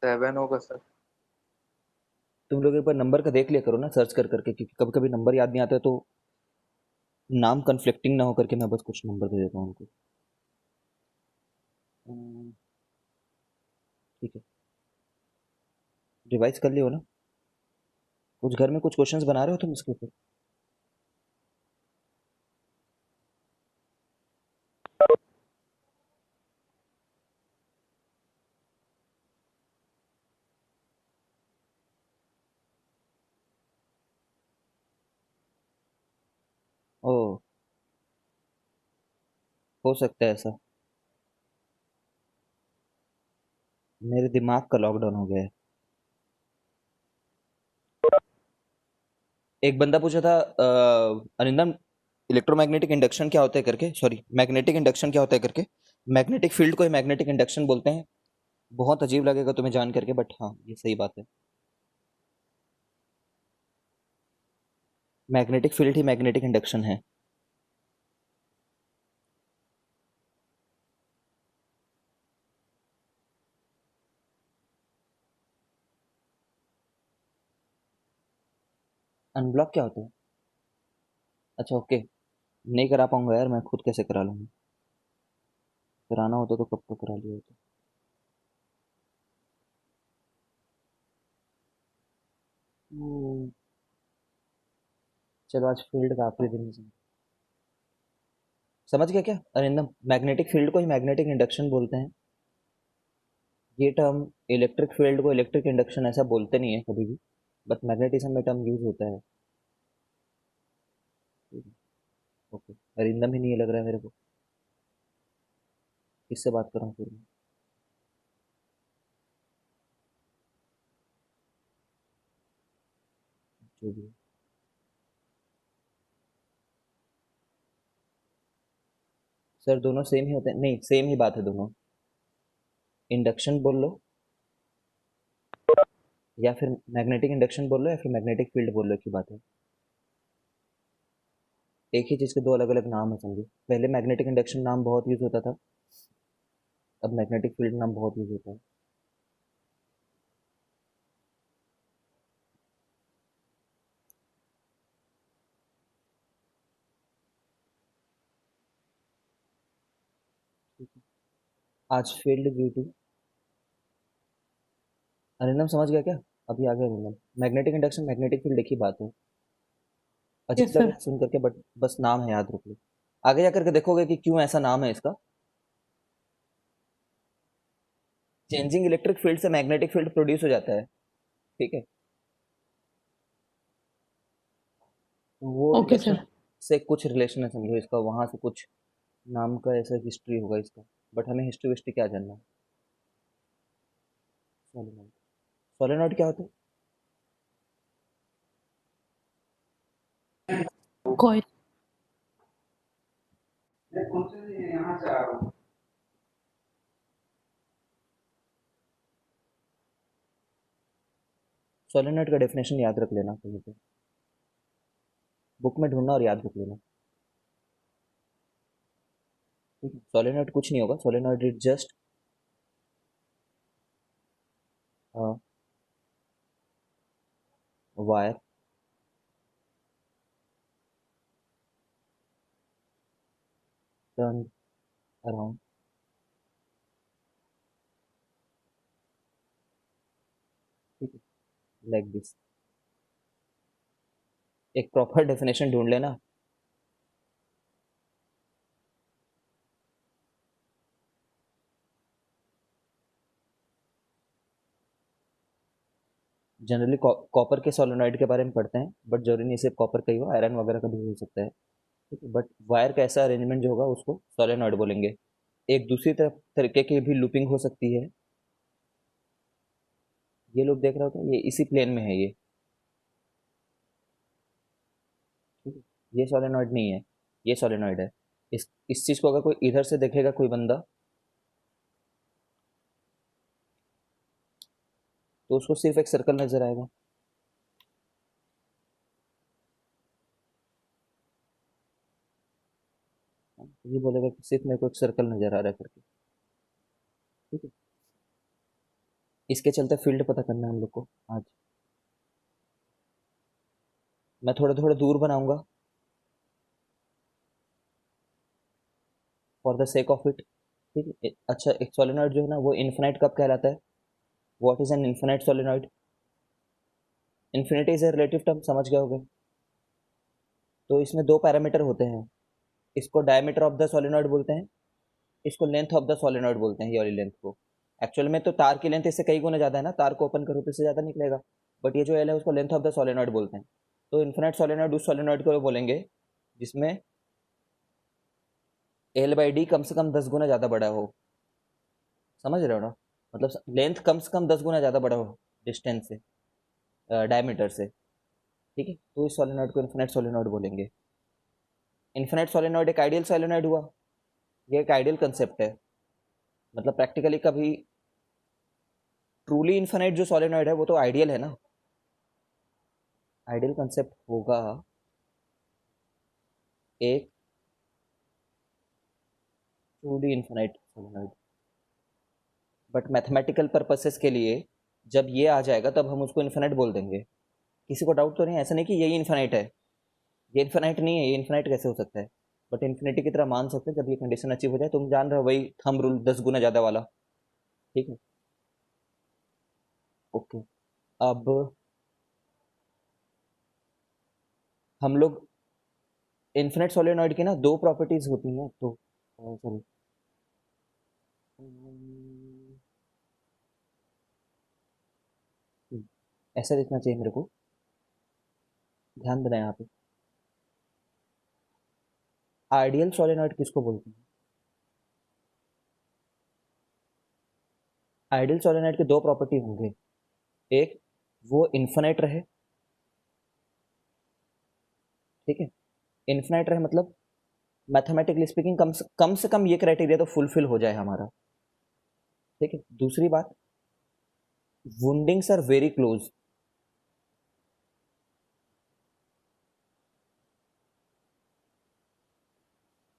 7 होगा सर। तुम लोग एक बार नंबर का देख लिया करो ना, सर्च कर करके, क्योंकि कभी कभी नंबर याद नहीं आता है तो नाम कन्फ्लिक्टिंग ना हो करके मैं बस कुछ नंबर दे देता हूँ उनको। अम्म, ठीक है। रिवाइज कर लियो ना? कुछ घर में कुछ क्वेश्चंस बना रहे हो तुम इसके ऊपर? ओ, हो सकता है ऐसा। मेरे दिमाग का लॉकडाउन हो गया है। एक बंदा पूछा था अरिंदम, इलेक्ट्रोमैग्नेटिक इंडक्शन क्या होता है करके, सॉरी मैग्नेटिक इंडक्शन क्या होता है करके। मैग्नेटिक फील्ड को ही मैग्नेटिक इंडक्शन बोलते हैं। बहुत अजीब लगेगा तुम्हें जान करके, बट हाँ ये सही बात है। मैग्नेटिक फील्ड ही मैग्नेटिक इंडक्शन है। अनब्लॉक क्या होता है? अच्छा ओके। नहीं करा पाऊंगा यार, मैं खुद कैसे करा लूंगा? कराना होता तो कब का करा लिया होता। हम्म, चलो आज फील्ड का आखिरी दिन है। समझ गया क्या अरिंदम? मैग्नेटिक फील्ड को ही मैग्नेटिक इंडक्शन बोलते हैं। ये टर्म इलेक्ट्रिक फील्ड को इलेक्ट्रिक इंडक्शन ऐसा बोलते नहीं है कभी भी, बट मैग्नेटिज्म में टर्म यूज होता है। ओके। अरिंदम ही नहीं लग रहा है मेरे को। किससे बात कर रहा हूँ फिर मैं? जो भी है। सर दोनों सेम ही होते हैं? नहीं, सेम ही बात है दोनों। इंडक्शन बोल लो या फिर मैग्नेटिक इंडक्शन बोल लो या फिर मैग्नेटिक फील्ड बोल लो, एक ही बात है। एक ही चीज़ के दो अलग अलग नाम है समझो। पहले मैग्नेटिक इंडक्शन नाम बहुत यूज होता था, अब मैग्नेटिक फील्ड नाम बहुत यूज होता है। ठीक है। आज फील्ड ड्यू टू, अरिंदम समझ गया क्या? अभी आ गया Arindam. Magnetic induction magnetic field एक ही बात है। यस अजीब लग सर। रहा है सुन करके, बट बस नाम है, याद रख लो। आगे जा करके देखोगे कि क्यों ऐसा नाम है इसका। चेंजिंग इलेक्ट्रिक फील्ड से मैग्नेटिक फील्ड प्रोड्यूस हो जाता है। ठीक है। तो वो ओके रिलेशन सर। से कुछ रिलेशन है समझो इसका, वहां से कुछ नाम का ऐसा हिस्ट्री होगा इसका। बट हमें हिस्ट्री विस्ट्री क्या जानना है। सोलेनॉइड। सोलेनॉइड क्या होता है? कॉइल। सोलेनॉइड का डेफिनेशन याद रख लेना कहीं पे, बुक में ढूंढना और याद रख लेना। ठीक है। सोलेनॉइड कुछ नहीं होगा, solenoid is just wire turn around. ठीक है, लाइक दिस। एक प्रॉपर डेफिनेशन ढूंढ लेना। जनरली कॉपर के सोलेनॉइड के बारे में पढ़ते हैं, बट जरूरी नहीं सिर्फ कॉपर का ही हो, आयरन वगैरह का भी हो सकता है। ठीक है, बट वायर का ऐसा अरेंजमेंट जो होगा उसको सोलेनॉइड बोलेंगे। एक दूसरी तरफ तरीके की भी लूपिंग हो सकती है। ये लोग देख रहे हो तो ये इसी प्लेन में है ये। ठीक है। ये सोलेनॉइड नहीं है, ये सोलेनॉइड है। इस चीज को अगर कोई इधर से देखेगा कोई बंदा, तो उसको सिर्फ एक सर्कल नजर आएगा। हाँ, तो ये बोलेगा कि सिर्फ मेरे को एक सर्कल नजर आ रहा है करके। ठीक है। इसके चलते फील्ड पता करना है हम लोग को आज। मैं थोड़ा थोड़ा दूर बनाऊंगा for the sake of it. ठीक है। अच्छा, एक सोलेनॉइड जो है ना वो इन्फिनाइट कब कहलाता है? What is an infinite solenoid? Infinity is a relative term, समझ गए होगे। तो इसमें दो पैरामीटर होते हैं। इसको डायमीटर ऑफ द सोलेनॉइड बोलते हैं, इसको लेंथ ऑफ द सोलेनॉइड बोलते हैं, ये वाली लेंथ को। एक्चुअल में तो तार की लेंथ इससे कई गुना ज़्यादा है ना, तार को ओपन करो तो इससे ज़्यादा निकलेगा, बट ये जो एल है उसको लेंथ ऑफ द सोलेनॉइड बोलते हैं। तो इन्फिनाइट सोलेनॉइड उस सोलेनॉइड को बोलेंगे जिसमें एल बाई डी कम से कम 10 गुना ज़्यादा बड़ा हो। समझ रहे हो ना? मतलब लेंथ कम से कम 10 गुना ज़्यादा बड़ा हो डिस्टेंस से, डायमीटर से। ठीक है, तो इस सोलेनॉइड को इन्फिनाइट सोलेनॉइड बोलेंगे। इन्फिनाइट सोलेनॉइड एक आइडियल सोलेनॉइड हुआ। ये एक आइडियल कंसेप्ट है, मतलब प्रैक्टिकली कभी ट्रूली इन्फिनाइट जो सोलेनॉइड है वो तो आइडियल है ना। आइडियल कंसेप्ट होगा एक truly infinite solenoid, but mathematical purposes के लिए जब ये आ जाएगा तब हम उसको इन्फिनाइट बोल देंगे। किसी को डाउट तो नहीं, ऐसा नहीं कि यही इन्फिनाइट है। ये इन्फिनाइट नहीं है, ये इन्फिनाइट कैसे हो सकता है? बट इन्फिनिटी की तरह मान सकते हैं जब ये कंडीशन अचीव हो जाए। तुम जान रहे हो वही थंब रूल, 10 गुना ज़्यादा वाला। ठीक है, ओके। अब हम लोग इन्फिनिट सोलेनॉइड की ना दो प्रॉपर्टीज होती हैं, तो सॉरी, ऐसा लिखना चाहिए मेरे को, ध्यान देना यहाँ पे। आइडियल सोलेनॉइड किसको बोलते हैं? आइडियल सोलेनॉइड के दो प्रॉपर्टी होंगे। एक, वो इन्फिनाइट रहे। ठीक है, इन्फिनाइट रहे मतलब मैथमेटिकली स्पीकिंग कम से कम ये क्राइटेरिया तो फुलफिल हो जाए हमारा। ठीक है, दूसरी बात, वुंडिंग्स आर वेरी क्लोज।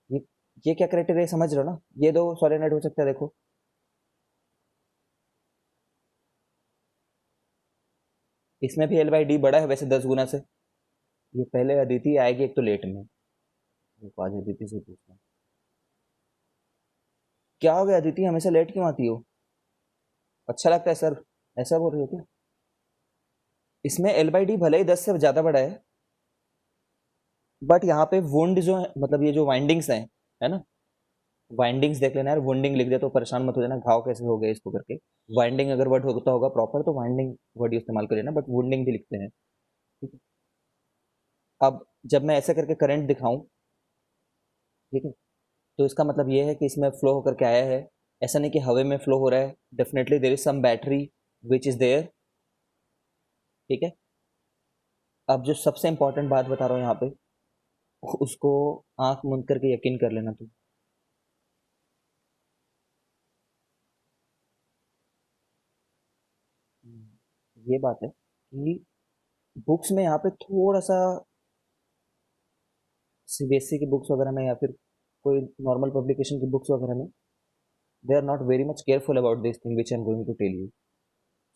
ये ये क्या क्राइटेरिया समझ रहे हो ना? ये दो सोलेनॉइड हो सकता है, देखो। इसमें भी एल बाई डी बड़ा है वैसे 10 गुना से। ये पहले अदिति आएगी एक तो लेट में, देखो आज अदिति से पूछना। क्या हो गया अदिति, हमेशा लेट क्यों आती हो? अच्छा लगता है सर, ऐसा बोल रही हो क्या? इसमें एल बाई डी भले ही 10 से ज़्यादा बड़ा है, बट यहाँ पे वुंड जो है, मतलब ये जो वाइंडिंग्स हैं, है ना, वाइंडिंग्स देख लेना यार। वुंडिंग लिख दे तो परेशान मत हो जाना, घाव कैसे हो गए इसको करके। वाइंडिंग अगर वर्ड होता होगा प्रॉपर तो वाइंडिंग वर्ड इस्तेमाल कर लेना, बट वुंडिंग भी लिखते हैं। ठीक है, अब जब मैं ऐसे करके करंट दिखाऊं, ठीक है, तो इसका मतलब ये है कि इसमें फ्लो होकर के आया है। ऐसा नहीं कि हवा में फ्लो हो रहा है, definitely there is some battery which is there. ठीक है, अब जो सबसे इंपॉर्टेंट बात बता रहा हूँ यहाँ पे, उसको आंख मूंद करके यकीन कर लेना तुम। ये बात है कि बुक्स में यहाँ पे थोड़ा सा, सीबीएसई की बुक्स वगैरह में या फिर कोई नॉर्मल पब्लिकेशन की बुक्स वगैरह में, they are not very much careful about this thing which I am going to tell you.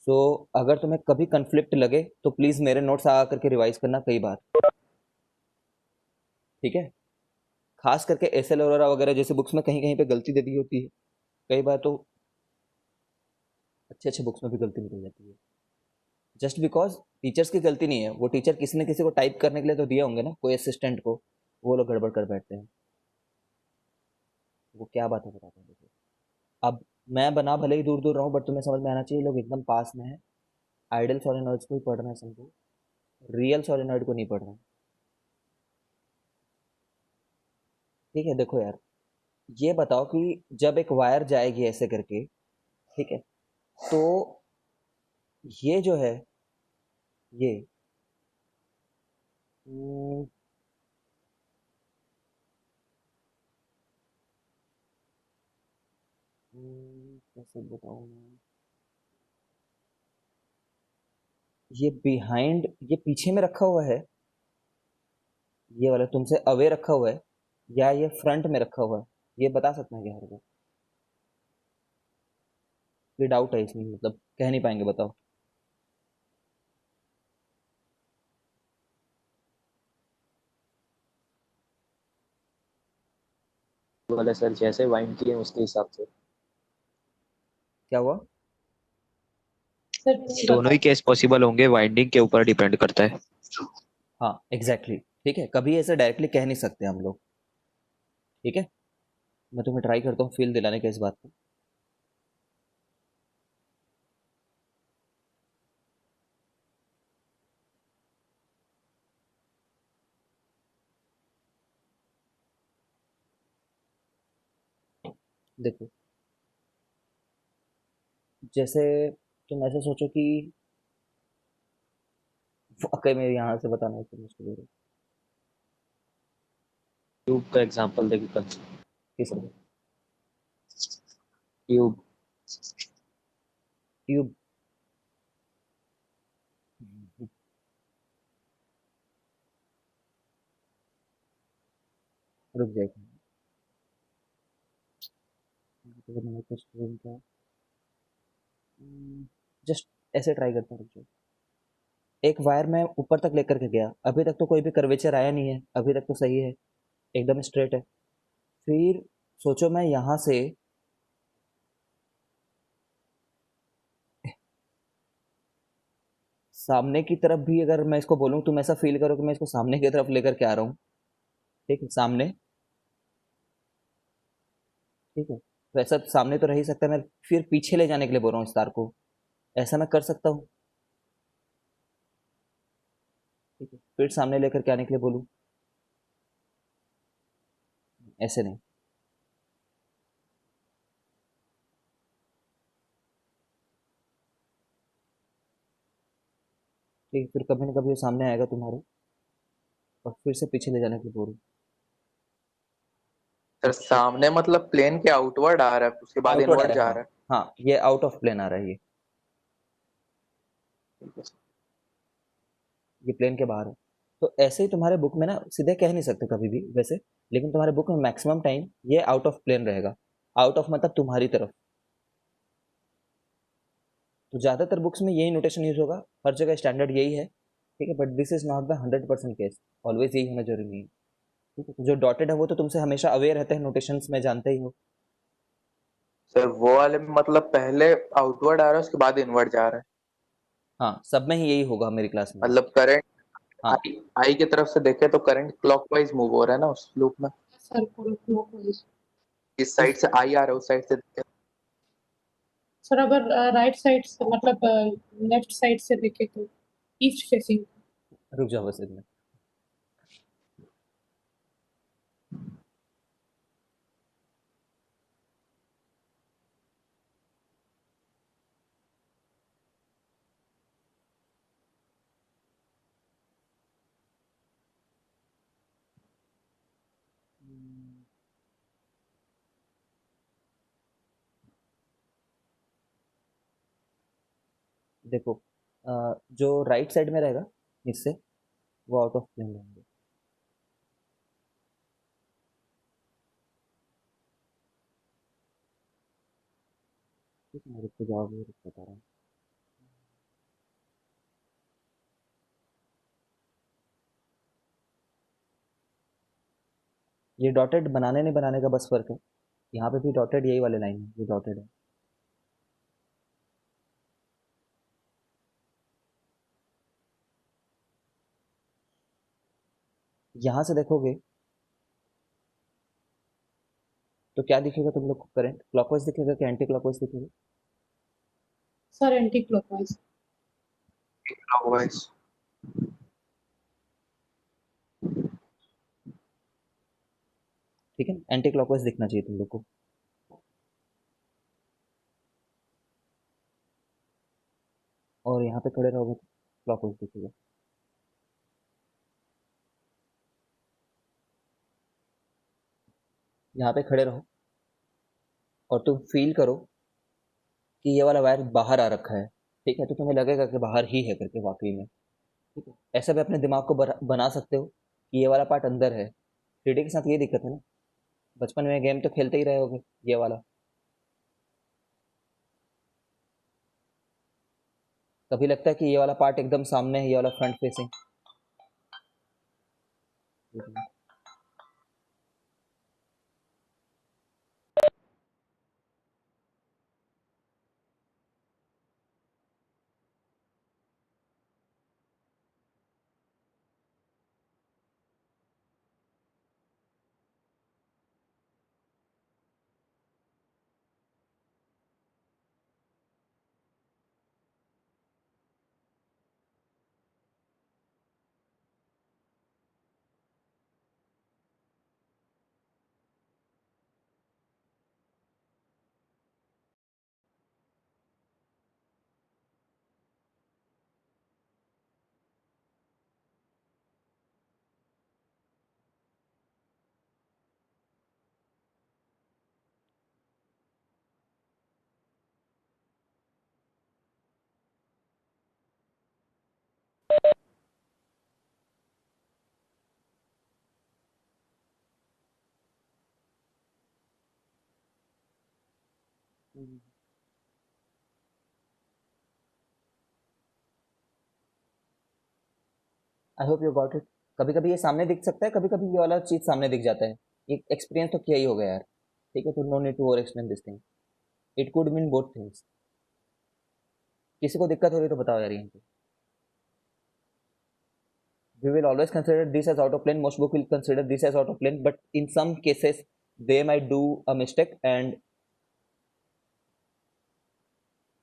So अगर तुम्हें कभी कंफ्लिक्ट लगे तो प्लीज़ मेरे नोट्स आ करके रिवाइज करना कई बार। ठीक है, खास करके एस एल वगैरह जैसे बुक्स में कहीं कहीं पे गलती दे दी होती है, कई बार तो अच्छे अच्छे बुक्स में भी गलती निकल जाती है। जस्ट बिकॉज टीचर्स की गलती नहीं है, वो टीचर किसी न किसी को टाइप करने के लिए तो दिए होंगे ना, कोई असिस्टेंट को, वो लोग गड़बड़ कर बैठते हैं। वो क्या बात है बताते हैं, देखो। अब मैं बना भले ही दूर दूर रहा हूँ, बट तुम्हें समझ में आना चाहिए लोग एकदम पास में है। आइडियल सोलेनॉइड्स को ही पढ़ रहे हैं समझो, रियल सोलेनॉइड को नहीं पढ़ रहे हैं। ठीक है, देखो यार, ये बताओ कि जब एक वायर जाएगी ऐसे करके, ठीक है, तो ये जो है, ये हम्म, कैसे बताऊँ मैं, ये बिहाइंड, ये पीछे में रखा हुआ है, ये वाला तुमसे अवे रखा हुआ है, या ये फ्रंट में रखा हुआ है, ये बता सकते हैं क्या हमारे को? ये डाउट है इसमें, मतलब कह नहीं पाएंगे, बताओ। वाला सर जैसे वाइंड किए उसके हिसाब से। क्या हुआ? सर नहीं दोनों बता। ही केस पॉसिबल होंगे, वाइंडिंग के ऊपर डिपेंड करता है। हाँ एग्जैक्टली ठीक है, कभी ऐसे डायरेक्टली कह नहीं सकते हम लोग। ठीक है, मैं तुम्हें ट्राई करता हूँ फील दिलाने का इस बात को। देखो, जैसे तुम ऐसे सोचो कि वाकई में यहाँ से बताना है तो मुश्किल हो रहा है। ट्यूब का एग्जांपल देखिए, किस ट्यूब। ट्यूब? रुक जाएगा, तो मैंने कुछ का जस्ट ऐसे ट्राई करता हूँ, रुक जाओ। एक वायर मैं ऊपर तक लेकर के गया, अभी तक तो कोई भी कर्वेचर आया नहीं है, अभी तक तो सही है, एकदम स्ट्रेट है। फिर सोचो मैं यहाँ से सामने की तरफ भी अगर मैं इसको बोलूँ, तुम ऐसा फील करो कि मैं इसको सामने की तरफ लेकर के आ रहा हूँ। ठीक है, सामने। ठीक है, वैसा सामने तो रह ही सकता है, मैं फिर पीछे ले जाने के लिए बोल रहा हूँ इस तार को। ऐसा मैं कर सकता हूँ। ठीक है, फिर सामने लेकर के आने के लिए बोलूँ, ऐसे नहीं। ठीक है, फिर कभी ना कभी वो सामने आएगा तुम्हारे, और फिर से पीछे ले जाने के लिए बोलूँ। सर सामने मतलब प्लेन के आउटवर्ड आ रहा है, उसके बाद आउटवर्ड आ इनवर्ड रहा है, जा हाँ। रहा हाँ, ये आउट ऑफ प्लेन आ रहा है, है। ये प्लेन के बाहर है। तो ऐसे ही तुम्हारे बुक में ना सीधे कह नहीं सकते कभी भी वैसे, लेकिन तुम्हारे बुक में मैक्सिमम टाइम ये आउट ऑफ प्लेन रहेगा। आउट ऑफ मतलब तुम्हारी तरफ। तो ज़्यादातर बुक्स में यही नोटेशन यूज होगा, हर जगह स्टैंडर्ड यही है। ठीक है, but this is not the 100% case, always यही होना जरूरी नहीं है। ठीक है, तो जो डॉटेड है वो तो तुमसे हमेशा अवेयर रहते हैं नोटेशंस में, जानते ही हो। सर वो वाले में मतलब पहले आउटवर्ड आ रहा है, उसके बाद इनवर्ड जा रहा है। हाँ, सब में ही यही होगा मेरी क्लास में। मतलब करंट हाँ, आई आई की तरफ से देखे तो करंट क्लॉकवाइज मूव हो रहा है ना उस लूप में। सर पूरा क्लॉकवाइज। इस साइड से आई आ रहा है, उस साइड से देखे। सर अगर राइट साइड से मतलब लेफ्ट साइड से देखे तो ईस्ट फेसिंग। रुक जाओ बस इतना। देखो, जो राइट साइड में रहेगा इससे, वो आउट ऑफ प्लेन रहेंगे। ठीक है, रुक के जाओगे, रुक बता रहा हूँ। ये डॉटेड बनाने नहीं बनाने का बस फर्क है। यहाँ पे भी डॉटेड यही वाले लाइन है, ये डॉटेड है। यहाँ से देखोगे तो क्या दिखेगा तुम लोग को? करंट क्लॉकवाइज दिखेगा कि एंटी क्लॉकवाइज दिखेगा? Sir anti clockwise. क्लॉकवाइज। ठीक है, एंटी क्लॉकवाइज दिखना चाहिए तुम लोग को। और यहाँ पे खड़े रहोगे तो क्लॉकवाइज दिखेगा। यहाँ पे खड़े रहो और तुम फील करो कि ये वाला वायर बाहर आ रखा है। ठीक है, तो तुम्हें लगेगा कि बाहर ही है करके, वाकई में। ठीक है, ऐसा भी अपने दिमाग को बना सकते हो कि ये वाला पार्ट अंदर है। 3D के साथ ये दिक्कत है ना, बचपन में गेम तो खेलते ही रहे होगे ये वाला। कभी लगता है कि ये वाला पार्ट एकदम सामने है, ये वाला front facing. I hope you got it. कभी कभी ये सामने दिख सकता है, कभी कभी ये वाला चीज सामने दिख जाता है। ये एक्सपीरियंस तो किया ही होगा यार। ठीक है, तो no need to over explain this thing. It could mean both things. किसी को दिक्कत हो रही तो बताओ यार यहाँ पे। We will always consider this as out of plane. Most book will consider this as out of plane, but in some cases they might do a mistake and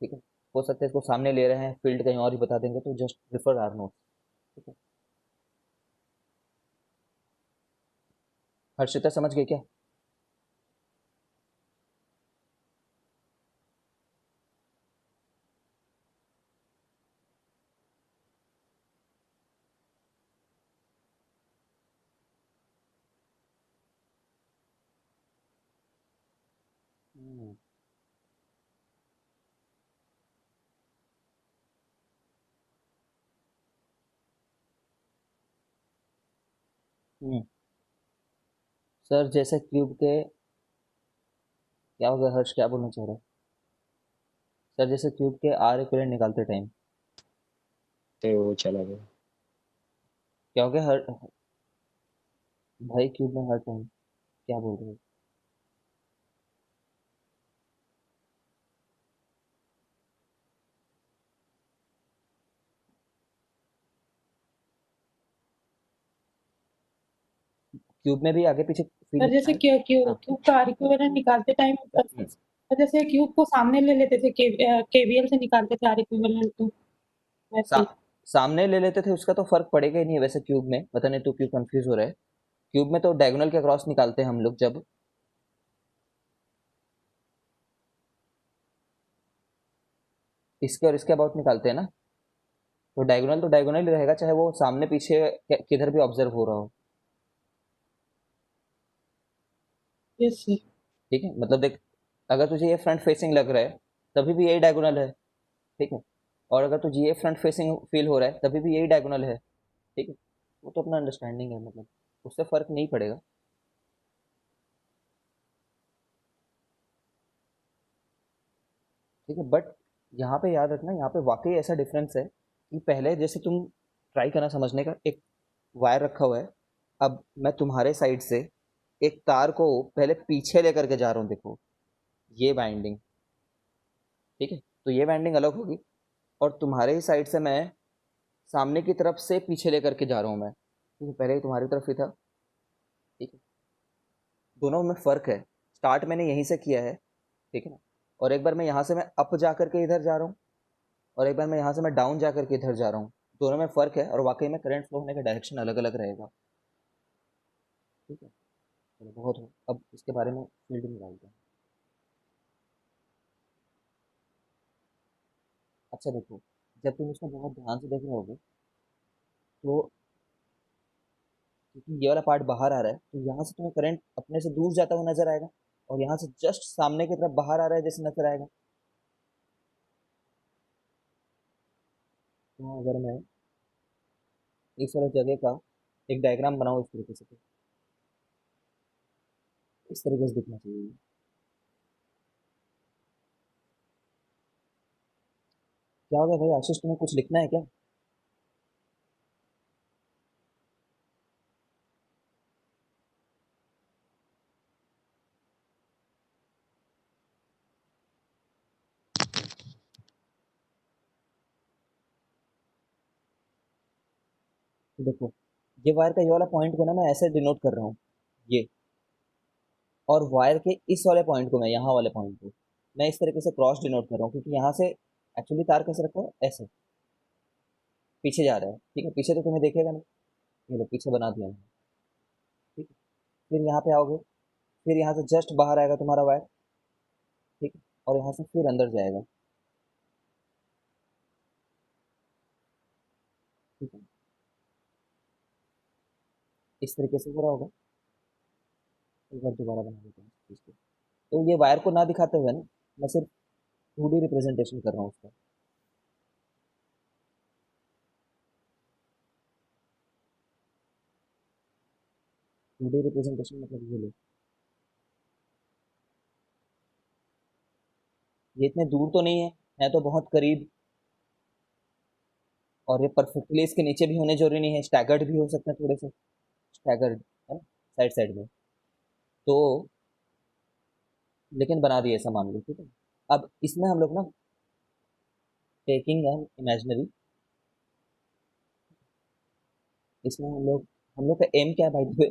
ठीक है, हो सकता है इसको सामने ले रहे हैं, फील्ड कहीं और ही बता देंगे, तो जस्ट रिफर आर नोट। ठीक है, हर्षिता समझ गई क्या? हम्म हम्म। सर जैसे क्यूब के क्या हो गया, हर्ष क्या बोलना चाह रहे हैं? सर जैसे क्यूब के आर इक्विवेलेंट निकालते टाइम तो वो चला गया। क्या हो गया हर भाई, क्यूब में हर टाइम क्या बोल रहे हो? क्यूब में भी आगे पीछे फील सर जैसे होता है। क्यू क्यू हाँ। क्यूब का इक्विवेलेंट निकालते टाइम हम्म। जैसे क्यूब को सामने ले लेते थे, केवीएल से निकालते थे आर इक्विवेलेंट, तो वैसे सा, ही। सामने ले लेते थे उसका तो फर्क पड़ेगा ही नहीं है वैसे क्यूब में, पता नहीं तू क्यों कंफ्यूज हो रहा है। क्यूब में तो डायगोनल के क्रॉस निकालते हैं हम लोग, जब इसके और इसके अबाउट निकालते हैं ना, तो डायगोनल ही रहेगा, चाहे वो सामने पीछे किधर भी ऑब्जर्व हो रहा हो। Yes sir. ठीक है, मतलब देख, अगर तुझे ये फ्रंट फेसिंग लग रहा है तभी भी यही डायगोनल है। ठीक है, और अगर तुझे ये फ्रंट फेसिंग फील हो रहा है तभी भी यही डायगोनल है। ठीक है, वो तो अपना अंडरस्टैंडिंग है, मतलब उससे फर्क नहीं पड़ेगा। ठीक है, बट यहाँ पे याद रखना, यहाँ पे वाकई ऐसा डिफरेंस है कि पहले जैसे तुम ट्राई करना समझने का, एक वायर रखा हुआ है, अब मैं तुम्हारे साइड से एक तार को पहले पीछे लेकर के जा रहा हूँ, देखो ये बाइंडिंग। ठीक है, तो ये बाइंडिंग अलग होगी, और तुम्हारे ही साइड से मैं सामने की तरफ से पीछे लेकर के जा रहा हूँ मैं। ठीक है, पहले ही तुम्हारी तरफ ही था। ठीक है, दोनों में फ़र्क है। स्टार्ट मैंने यहीं से किया है, ठीक है ना, और एक बार मैं यहाँ से मैं अप जा करके इधर जा रहा हूँ, और एक बार मैं यहाँ से मैं डाउन जा करके इधर जा रहा हूँ। दोनों में फ़र्क है, और वाकई में करंट फ्लो होने का डायरेक्शन अलग अलग रहेगा। ठीक है, चलो बहुत हो, अब इसके बारे में फील्ड निकालते हैं। अच्छा देखो, जब तुम इसमें बहुत ध्यान से देख रहे होगे तो, क्योंकि ये वाला पार्ट बाहर आ रहा है, तो यहाँ से तुम्हें करंट अपने से दूर जाता हुआ नजर आएगा, और यहाँ से जस्ट सामने की तरफ बाहर आ रहा है जैसे नजर आएगा। तो अगर मैं इस वाले जगह का एक डायग्राम बनाऊँ इस तरीके से, तो इस तरीके से दिखना चाहिए। क्या हो गया भाई आशीष, तुम्हें कुछ लिखना है क्या? देखो, ये वायर का ये वाला पॉइंट को ना मैं ऐसे डिनोट कर रहा हूँ, ये, और वायर के इस वाले पॉइंट को, मैं यहाँ वाले पॉइंट को मैं इस तरीके से क्रॉस डिनोट कर रहा हूँ, क्योंकि यहाँ से एक्चुअली तार कैसे रखा है, ऐसे पीछे जा रहा है, ठीक है, पीछे तो तुम्हें देखेगा नहीं, ये लो पीछे बना दिया मैंने, ठीक है। फिर यहाँ पे आओगे, फिर यहाँ से जस्ट बाहर आएगा तुम्हारा वायर, ठीक है, और यहाँ से फिर अंदर जाएगा, ठीक है, इस तरीके से पूरा होगा। एक बार दोबारा बना देता हूँ इस चीज़ को। तो ये वायर को ना दिखाते हुए ना, मैं सिर्फ 2D रिप्रेजेंटेशन कर रहा हूँ उसका। 2D रिप्रेजेंटेशन मतलब ये लो, ये इतने दूर तो नहीं है तो बहुत करीब, और ये परफेक्टली इसके नीचे भी होने जरूरी नहीं है, स्टैगर्ड भी हो सकते हैं थोड़े से, स्टैगर्ड है ना, साइड साइड में, तो लेकिन बना दिए ऐसा मान लो, ठीक है। अब इसमें हम लोग ना, टेकिंग एन इमेजिनरी, इसमें हम लोग का एम क्या है भाई,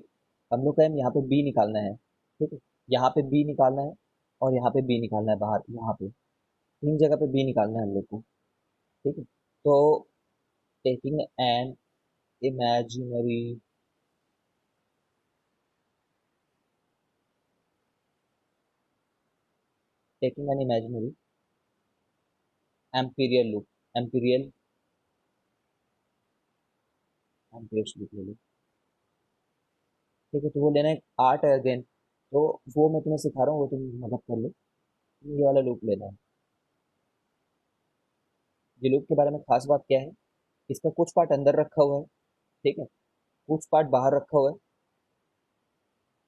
हम लोग का एम यहाँ पे बी निकालना है, ठीक है, यहाँ पे बी निकालना है, और यहाँ पे बी निकालना है, बाहर यहाँ पे तीन जगह पे बी निकालना है हम लोग को, ठीक है। तो taking an imaginary, taking an imaginary Amperian loop, Amperian Amperian loop ले लो, ठीक है। तो वो लेना एक आर्ट है अगेन, तो वो मैं तुम्हें सिखा रहा हूँ, वो तुम मदद कर लो, ये वाला लूप लेना है। ये लूप के बारे में खास बात क्या है, इसका कुछ पार्ट अंदर रखा हुआ है, ठीक है, कुछ पार्ट बाहर रखा हुआ है,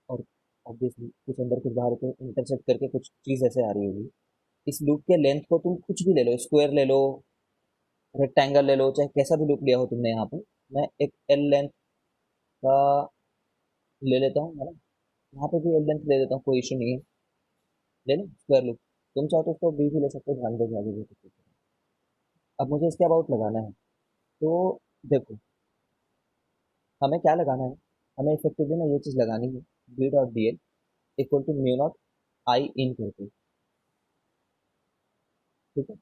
और ऑब्वियसली कुछ अंदर कुछ बाहर को इंटरसेक्ट करके कुछ चीज़ ऐसे आ रही होगी। इस लूप के लेंथ को तुम कुछ भी ले लो, स्क्वायर ले लो, रेक्टेंगल ले लो, चाहे कैसा भी लूप लिया हो तुमने यहाँ पे, मैं एक एल लेंथ का ले लेता हूँ, है ना, यहाँ पे भी एल लेंथ ले लेता हूँ, कोई इशू नहीं है, ले लो स्क्वायर लूप। तुम चाहो तो उसको बी भी ले सकते हो, ध्यान दो आगे भी ले सकते हो। अब मुझे इसके अबाउट लगाना है, तो देखो, हमें क्या लगाना है, हमें इफेक्टिवली ना ये चीज़ लगानी है, B dot D L equal to mu naught I in करके, ठीक है।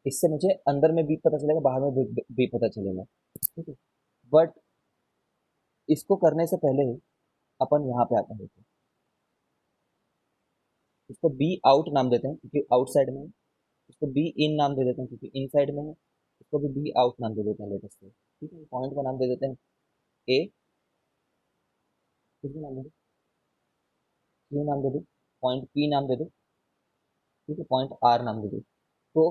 इससे मुझे अंदर में बी पता चलेगा, बाहर में बी पता चलेगा, ठीक है। बट इसको करने से पहले अपन यहाँ पे आते हैं, देखो, इसको बी आउट नाम देते हैं क्योंकि आउटसाइड में है, इसको बी इन नाम दे देते हैं क्योंकि इनसाइड में है, इसको भी बी आउट नाम दे देते हैं लेटेस्ट से, ठीक है। पॉइंट का नाम दे देते हैं ए, कुछ भी नाम दे दो, क्यू नाम दे दो, पॉइंट पी नाम दे दो, ठीक है, पॉइंट आर नाम दे दो। तो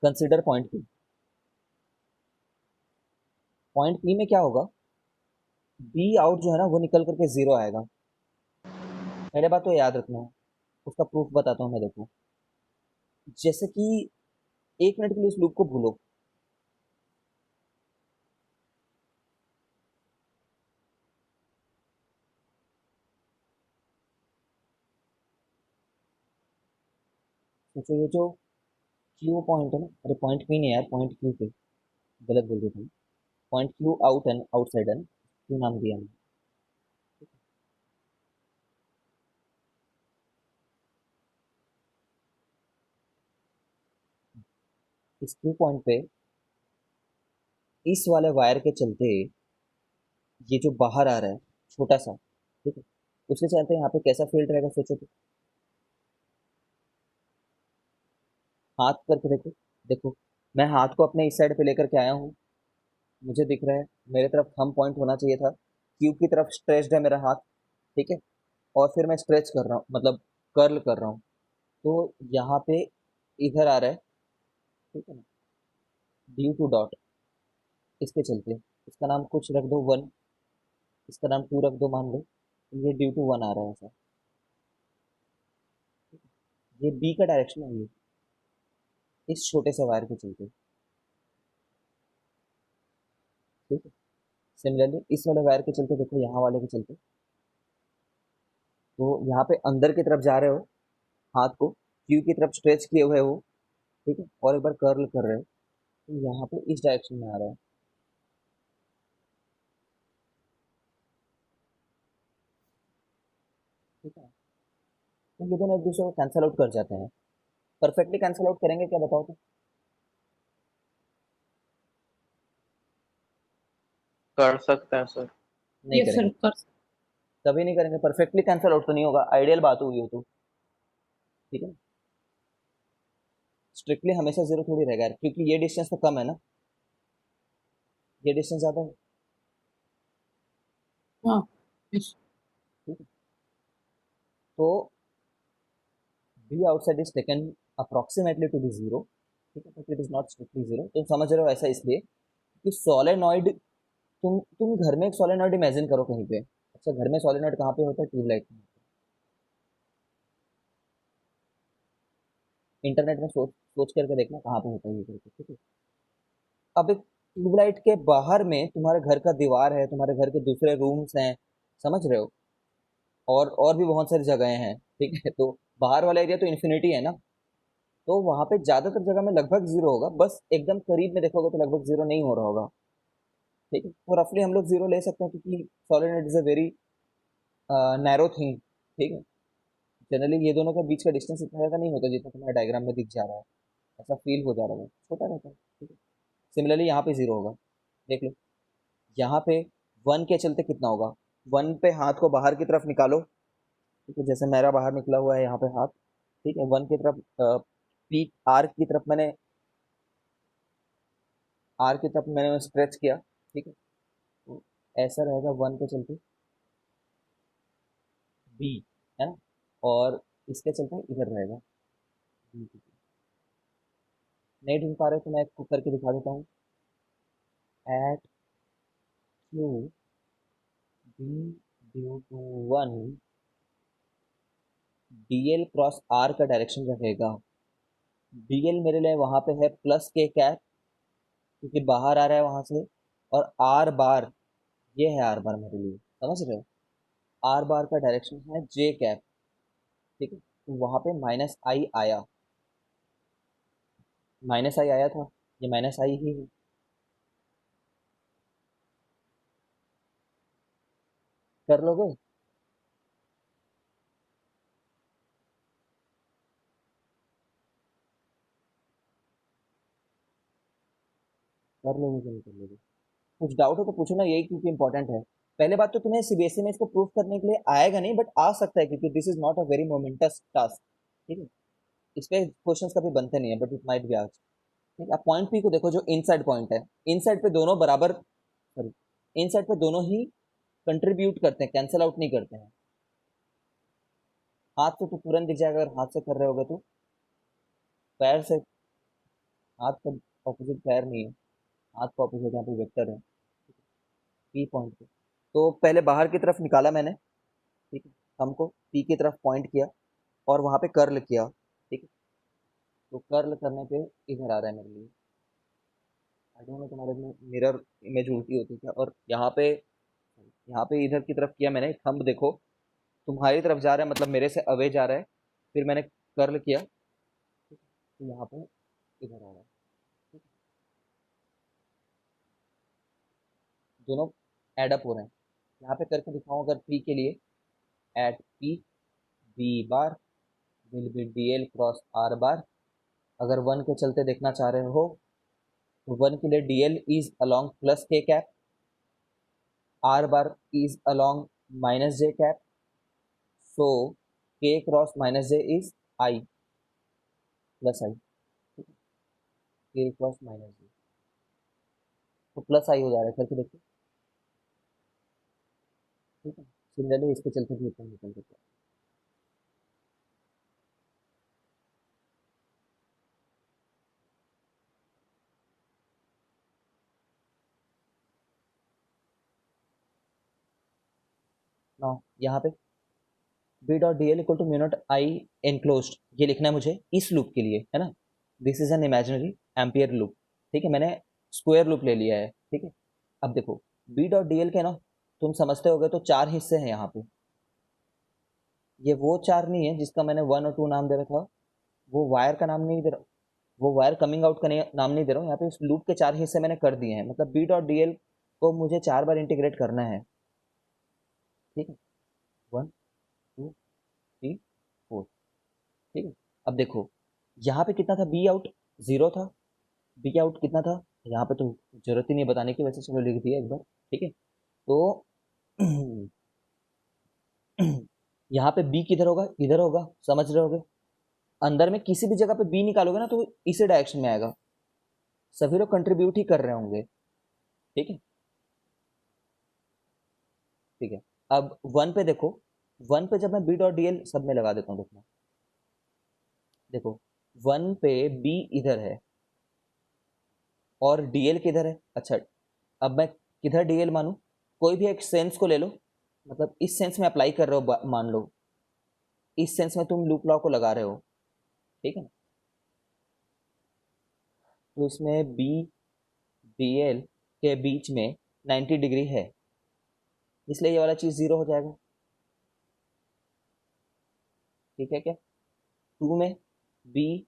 consider point P, point P में क्या होगा, बी आउट जो है ना वो निकल करके जीरो आएगा, पहले बात तो याद रखना है। उसका प्रूफ बताता हूँ मैं, देखो, जैसे कि एक मिनट के लिए इस लूप को भूलो, सोचो ये जो क्यू पॉइंट है ना, अरे पॉइंट पी नहीं यार, पॉइंट क्यू पे गलत बोल रही थी, पॉइंट क्यू आउट है, आउटसाइड है ना, क्यू नाम दिया मैंने। इस क्यू पॉइंट पे इस वाले वायर के चलते ये जो बाहर आ रहा है छोटा सा, ठीक है, उसके चलते यहाँ पे कैसा फील्ड रहेगा सोचो तो, हाथ करके देखो, देखो, मैं हाथ को अपने इस साइड पे लेकर के आया हूँ, मुझे दिख रहा है मेरे तरफ थंब पॉइंट होना चाहिए था, क्यू की तरफ स्ट्रेच्ड है मेरा हाथ, ठीक है, और फिर मैं स्ट्रेच कर रहा हूँ, मतलब कर्ल कर रहा हूँ, तो यहाँ पे इधर आ रहा है, ठीक है ना, ड्यू टू डॉट, इसके चलते इसका नाम कुछ रख दो वन, इसका नाम टू रख दो मान लो, तो ये ड्यू टू वन आ रहा है ऐसा, ये बी का डायरेक्शन है ये, इस छोटे से वायर के चलते, ठीक है। सिमिलरली इस वाले वायर के चलते देखो, यहाँ वाले के चलते, तो यहाँ पे अंदर की तरफ जा रहे हो, हाथ को क्यू की तरफ स्ट्रेच किए हुए हो, ठीक है, और एक बार कर्ल कर रहे हो, तो यहाँ पे इस डायरेक्शन में आ रहा है, ठीक है। तो ये दोनों एक दूसरे को कैंसिल आउट कर जाते हैं। परफेक्टली कैंसिल आउट करेंगे क्या, बताओ तो? कर सकते हैं सर। नहीं यस सर, करेंगे, कर कभी नहीं करेंगे। परफेक्टली कैंसिल आउट तो नहीं होगा, आइडियल बात हुई हो तो, ठीक है। स्ट्रिक्टली हमेशा जीरो थोड़ी रहेगा यार, क्योंकि ये डिस्टेंस तो कम है ना, ये डिस्टेंस ज़्यादा है, हाँ यस। ठीक है। तो B outside is taken approximately to be zero, ठीक है, but it is not strictly zero. तुम समझ रहे हो ऐसा इसलिए कि सोलेनॉइड, तुम घर में एक सोलेनॉइड इमेजिन करो कहीं पे। अच्छा, घर में सोलेनॉइड कहाँ पे होता है? ट्यूबलाइट में। इंटरनेट में सोच सोच करके देखना कहाँ पे होता है ये करके, ठीक है। अब एक ट्यूबलाइट के बाहर में तुम्हारे घर का दीवार है, तुम्हारे घर के दूसरे रूम्स हैं, समझ रहे हो, और भी बहुत सारी जगहें हैं, ठीक है। तो बाहर वाला एरिया तो इन्फिनिटी है ना, तो वहां पे ज्यादातर जगह में लगभग जीरो होगा, बस एकदम करीब में देखोगे तो लगभग जीरो नहीं हो रहा होगा, ठीक है। तो रफली हम लोग जीरो ले सकते हैं, क्योंकि solid is a very narrow thing, ठीक है। जनरली ये दोनों के बीच का डिस्टेंस इतना ज़्यादा नहीं होता जितना तुम्हारे डायग्राम में दिख जा रहा है, ऐसा फील हो जा रहा है, छोटा रहता है, ठीक है। सिमिलरली यहाँ पे जीरो होगा, देख लो। यहाँ पे वन के चलते कितना होगा? वन पे हाथ को बाहर की तरफ निकालो, ठीक है, जैसे मेरा बाहर निकला हुआ है यहाँ पे हाथ, ठीक है। वन की तरफ पी आर की तरफ मैंने, आर की तरफ मैंने स्ट्रेच किया, ठीक है। तो ऐसा रहेगा वन के चलते बी, है ना, और इसके चलते इधर रहेगा बी। नहीं ढूंढ पा रहे तो मैं इसको करके दिखा देता हूँ। At Q B due to one, DL cross R का डायरेक्शन रहेगा, डीएल मेरे लिए वहां पे है प्लस के कैप, क्योंकि बाहर आ रहा है वहां से, और आर बार, ये है आर बार मेरे लिए, समझ रहे हो। आर बार का डायरेक्शन है जे कैप, ठीक है। तो वहां पे माइनस आई आया, माइनस आई आया था, ये माइनस आई ही है। कर लोगे? कर लोगे कि नहीं कर लोगे? कुछ डाउट हो तो पूछो ना, यही क्योंकि इंपॉर्टेंट है। पहले बात तो तुम्हें सीबीएसई में इसको प्रूफ करने के लिए आएगा नहीं, बट आ सकता है, क्योंकि this is not a very moments task, ठीक है। इस पे क्वेश्चंस कभी बनते नहीं है, बट इट माइट बी आज, ठीक है। आप पॉइंट पी को देखो, जो इनसाइड पॉइंट है, इनसाइड पे दोनों बराबर, सॉरी, इनसाइड पे दोनों ही कंट्रीब्यूट करते हैं, कैंसिल आउट नहीं करते हैं। हाथ से तो तुरंत दिख जाएगा, अगर हाथ से कर रहे होगे तो। पैर से, हाथ का ऑपोजिट पैर नहीं है, हाथ का ऑपोजिट यहाँ पे वेक्टर है, पी पॉइंट पे। तो पहले बाहर की तरफ निकाला मैंने, ठीक है, हमको पी की तरफ पॉइंट किया, और वहां पे कर्ल किया, ठीक है। तो कर्ल करने पे इधर आ रहा है मेरे लिए। आई डोंट नो तुम्हारे में मिरर इमेज उल्टी होती है क्या। और यहाँ पे इधर की तरफ किया मैंने, थंब देखो, तुम्हारी तरफ जा रहा है, मतलब मेरे से अवे जा रहा है। फिर मैंने कर्ल किया, ठीक है, तो यहाँ पे इधर आ रहा है, ठीक है। दोनों एड अप हो रहे हैं। यहाँ पे करके दिखाऊं अगर पी के लिए, at P B bar will be D L cross R bar. अगर वन के चलते देखना चाह रहे हो तो वन के लिए D L is along plus K cap, R bar is along minus J cap, so K cross minus J is I plus I, K cross minus जे, तो प्लस आई हो जा रहा है, करके देखिए, ठीक है। सिमिलरली इसके चलते भी इतना निकल देते हैं ना। यहाँ पे B dot D L equal to mu naught I enclosed, ये लिखना है मुझे इस लूप के लिए, है ना। This is an imaginary ampere loop, ठीक है, मैंने स्क्वायर लूप ले लिया है, ठीक है। अब देखो बी डॉट डी एल के ना तुम समझते होगे तो 4 हिस्से हैं यहाँ पे। ये वो 4 नहीं है जिसका मैंने 1 और 2 नाम दे रखा, वो वायर का नाम नहीं दे रहा, वो वायर कमिंग आउट का नाम नहीं दे रहा हूँ। यहाँ पे इस लूप के 4 हिस्से मैंने कर दिए हैं, मतलब बी डॉट डी एल को मुझे 4 बार इंटीग्रेट करना है, ठीक है। 1 2 3 4, ठीक है। अब देखो यहाँ पे कितना था, बी आउट 0 था, बी आउट कितना था यहाँ पे, तो जरूरत ही नहीं बताने की, वैसे चलो लिख दिया एक बार, ठीक है। तो यहाँ पे बी किधर होगा, इधर होगा, समझ रहे होगे। अंदर में किसी भी जगह पे बी निकालोगे ना तो इसी डायरेक्शन में आएगा, सभी लोग कंट्रीब्यूट ही कर रहे होंगे, ठीक है, ठीक है। अब 1 पे देखो, 1 पे जब मैं बी डॉट डी एल सब में लगा देता हूँ, देखो देखो 1 पे बी इधर है और डीएल किधर है। अच्छा अब मैं किधर डीएल मानूं, कोई भी एक सेंस को ले लो, मतलब इस सेंस में अप्लाई कर रहे हो, मान लो इस सेंस में तुम लूप लॉ को लगा रहे हो, ठीक है ना। तो इसमें बी डीएल के बीच में 90 डिग्री है, इसलिए ये वाला चीज 0 हो जाएगा, ठीक है क्या। 2 में बी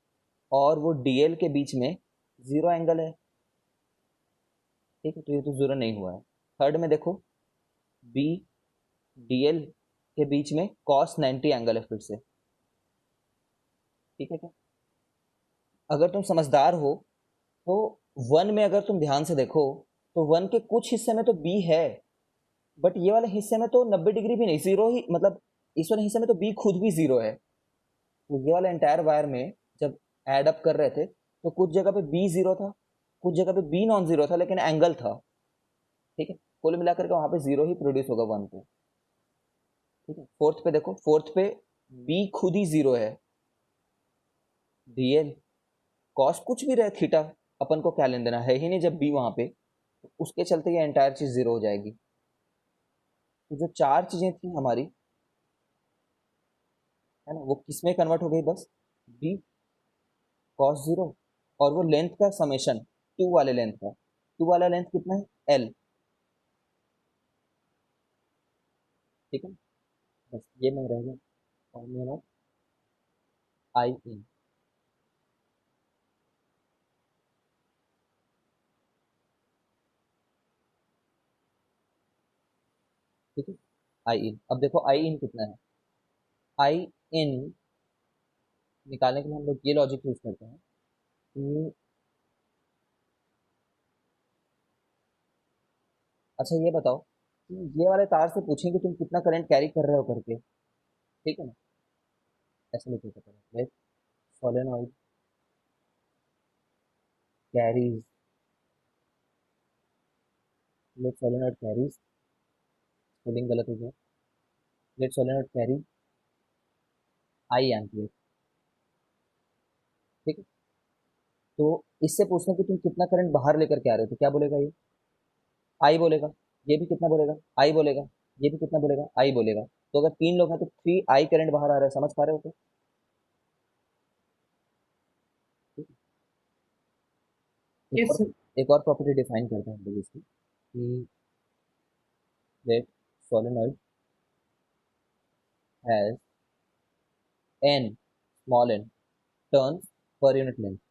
और वो डीएल के बीच में 0 एंगल है, ठीक है, तो ये तो 0 नहीं हुआ है। थर्ड में देखो बी डीएल के बीच में cos 90 एंगल है फिर से, ठीक है क्या। अगर तुम समझदार हो तो 1 में अगर तुम ध्यान से देखो तो 1 के कुछ हिस्से में तो बी है, बट ये वाले हिस्से में तो 90 डिग्री भी नहीं, 0 ही, मतलब इस वाले हिस्से में तो बी खुद भी 0 है। तो ये वाला एंटायर वायर में जब एड अप कर रहे थे तो कुछ जगह पे बी 0 था, कुछ जगह पे बी नॉन 0 था, लेकिन एंगल था, ठीक है। कुल मिलाकर के वहां पे 0 ही प्रोड्यूस होगा 1 पे, ठीक है। फोर्थ पे देखो, फोर्थ पे बी खुद ही 0 है, डीएल कॉस कुछ भी रहे थीटा, अपन को क्या लेन देना है ही नहीं जब बी वहां पे, तो उसके चलते ये एंटायर चीज 0 हो जाएगी। तो जो 4 चीजें थी हमारी, है ना, वो किस में कन्वर्ट हो गई, बस बी कॉस 0 और वो लेंथ का समेशन 2 वाले लेंथ का, 2 वाला लेंथ कितना है, एल, ठीक है। बस ये में रह गया फॉर्मूला आई इन, ठीक है। आई इन, अब देखो आई इन कितना है, आई इन निकालने के लिए हम लोग ये लॉजिक यूज करते हैं कि, अच्छा ये बताओ कि ये वाले तार से पूछें कि तुम कितना करंट कैरी कर रहे हो करके, ठीक है ना। ऐसे लिख सकते हैं, let solenoid carries, let solenoid carries, spelling गलत हो गया, let solenoid carry I ampere, ठीक है। तो इससे पूछना कि तुम कितना करंट बाहर लेकर के आ रहे हो, तो क्या बोलेगा ये, आई बोलेगा, ये भी कितना बोलेगा, आई बोलेगा, ये भी कितना बोलेगा, आई बोलेगा। तो अगर 3 लोग हैं तो 3 आई करंट बाहर आ रहा है, समझ पा रहे हो तो, ठीक है? एक यस और सर। एक और प्रॉपर्टी डिफाइन करते हैं हम लोग इसकी, कि let solenoid has n small n turns per unit length,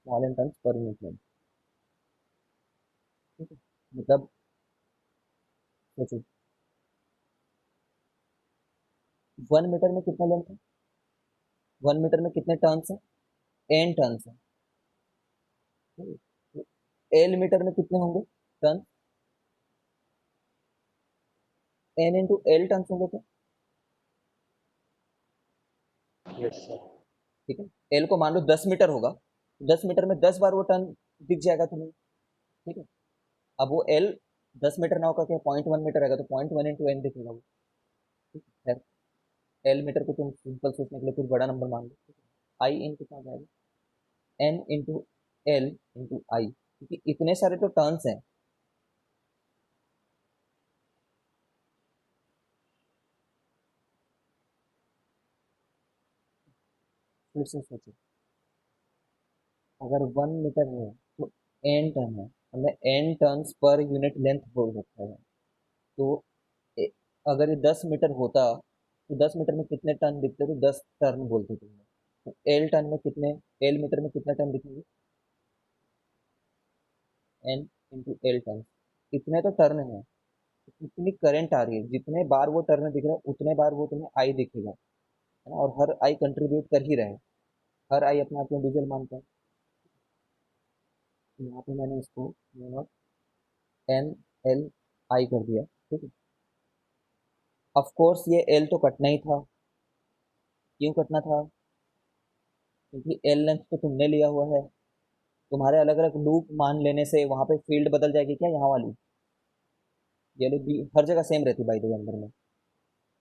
small n turns per unit length, ठीक है। मतलब सोचो 1 मीटर में कितना लेंथ है, 1 मीटर में कितने टर्न्स है, n टर्न्स है, एल मीटर में कितने होंगे turn, n into L turns होंगे क्या, यस सर। ठीक है। एल को मान लो 10 मीटर होगा, 10 मीटर में 10 बार वो टर्न दिख जाएगा तुम्हें, ठीक है। अब वो एल 10 मीटर ना होगा क्या, 0.1 मीटर रहेगा, तो 0.1 इंटू एन दिखेगा वो, ठीक है। एल मीटर को तुम सिंपल सोचने के लिए कुछ बड़ा नंबर मान लो, ठीक है। आई इन कितना आ जाएगा, एन इंटू एल इंटू आई, क्योंकि इतने सारे तो टर्न्स हैं, फिर से सोचो, अगर 1 मीटर है तो एन टन है, हमने N turns per unit length बोल रखा है। तो ए- अगर ये 10 मीटर होता तो 10 मीटर में कितने टन दिखते, तो 10 टर्न बोलते थे। तो एल टन में कितने, एल मीटर में कितने टन दिखेंगे, एन इंटू एल टन। इतने तो टर्न है, कितनी करंट आ रही है, जितने बार वो टर्न दिख रहा है उतने बार वो तुम्हें आई दिखेगा, है ना। और हर आई कंट्रीब्यूट कर ही रहे हैं, हर आई अपने आप में इंडिविजुअल मानता है। तो यहाँ पे मैंने इसको एन एल आई कर दिया, ठीक है। ऑफ कोर्स ये एल तो कटना ही था, क्यों कटना था, क्योंकि एल लेंथ तो तुमने लिया हुआ है। तुम्हारे अलग अलग लूप मान लेने से वहां पे फील्ड बदल जाएगी क्या, यहाँ वाली ये वाली भी हर जगह सेम रहती है बाई द वे अंदर में,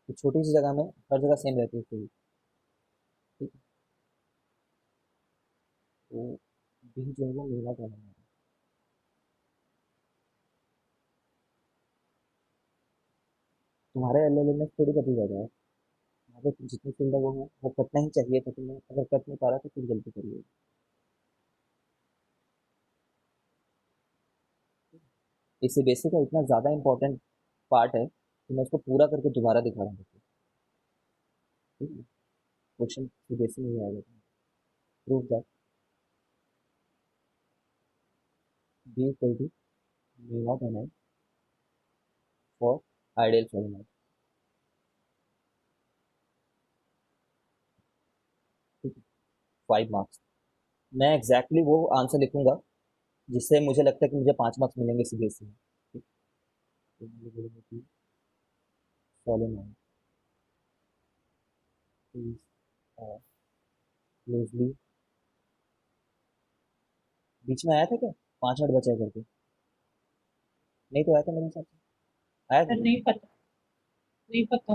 तो छोटी सी जगह में हर जगह सेम रहती है फील्ड, ठीक है। तो बी जो है वो मेरा कहना है, तुम्हारे एल एल में थोड़ी बदल जाएगा, यहाँ पे जितनी फील्ड है वो कटना ही चाहिए था, तुमने अगर कट नहीं पा रहा तो फिर गलती करिए। इससे बेसिक का इतना ज़्यादा इंपॉर्टेंट पार्ट है कि मैं इसको पूरा करके दोबारा दिखा रहा हूँ, ठीक है। क्वेश्चन से बेसिक नहीं आएगा, prove that B equal to mu naught N I for ideal solenoid, ठीक है। 5 मार्क्स। मैं एग्जैक्टली वो आंसर लिखूंगा जिससे मुझे लगता है कि मुझे 5 मार्क्स मिलेंगे सीबीएसई में, ठीक। तो मुझे बोलेंगे कि सोलेनोइड इज क्लोजली, बीच में आया था क्या 5 मिनट बचा है करके, नहीं तो आया था मेरे हिसाब से, आया था सर क्या? नहीं पता, नहीं पता।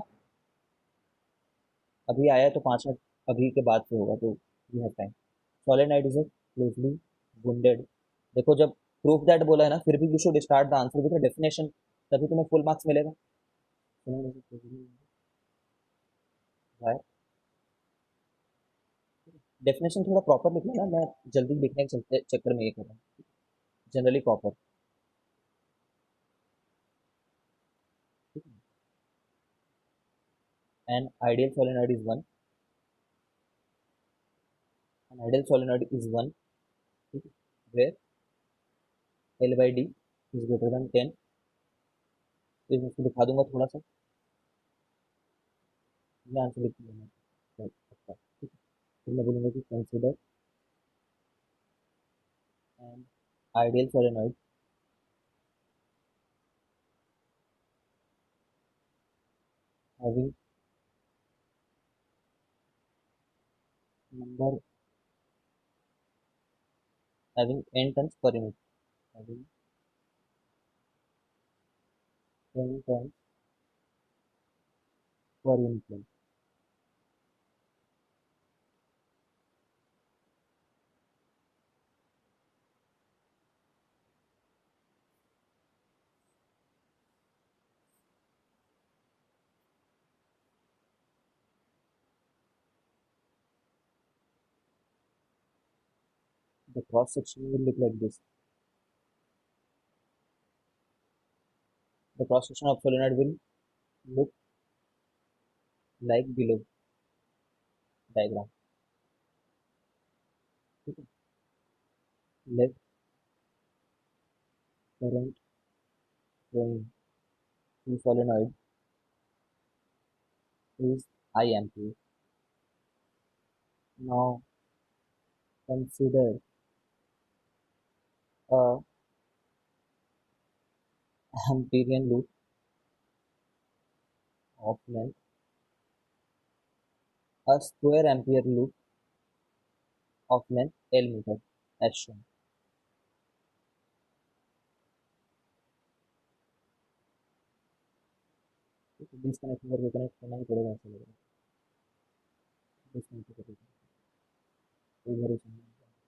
अभी आया है तो 5 मिनट अभी के बाद से होगा, तो you have time. Solenoid is closely wounded, देखो जब प्रूफ दैट बोला है ना, फिर भी you should start the answer with definition, तभी तुम्हें फुल मार्क्स मिलेगा। डेफिनेशन थोड़ा प्रॉपर लिखना ना, मैं जल्दी लिखने के चलते चक्कर में ये कर रहा हूँ, जनरली प्रॉपर, ठीक है। An ideal solenoid is one, an ideal solenoid is one, ठीक है, where L by D is greater than 10। तो इसको दिखा दूंगा थोड़ा सा, ये आंसर लिख दूंगा मैं, अच्छा, ठीक है। फिर मैं बोलूँगा कि consider N ideal solenoid having number having n turns per unit, having n turns per unit length. The cross section will look like this. The cross section of solenoid will look like below diagram. ठीक है, let current flowing through solenoid is I ampere. Now consider a Amperian loop of length, a square ampere loop of length L meter as shown. Disconnect करके connect करना ही पड़ेगा, ऐसा लग रहा है, disconnect करके कोई भरोसा नहीं।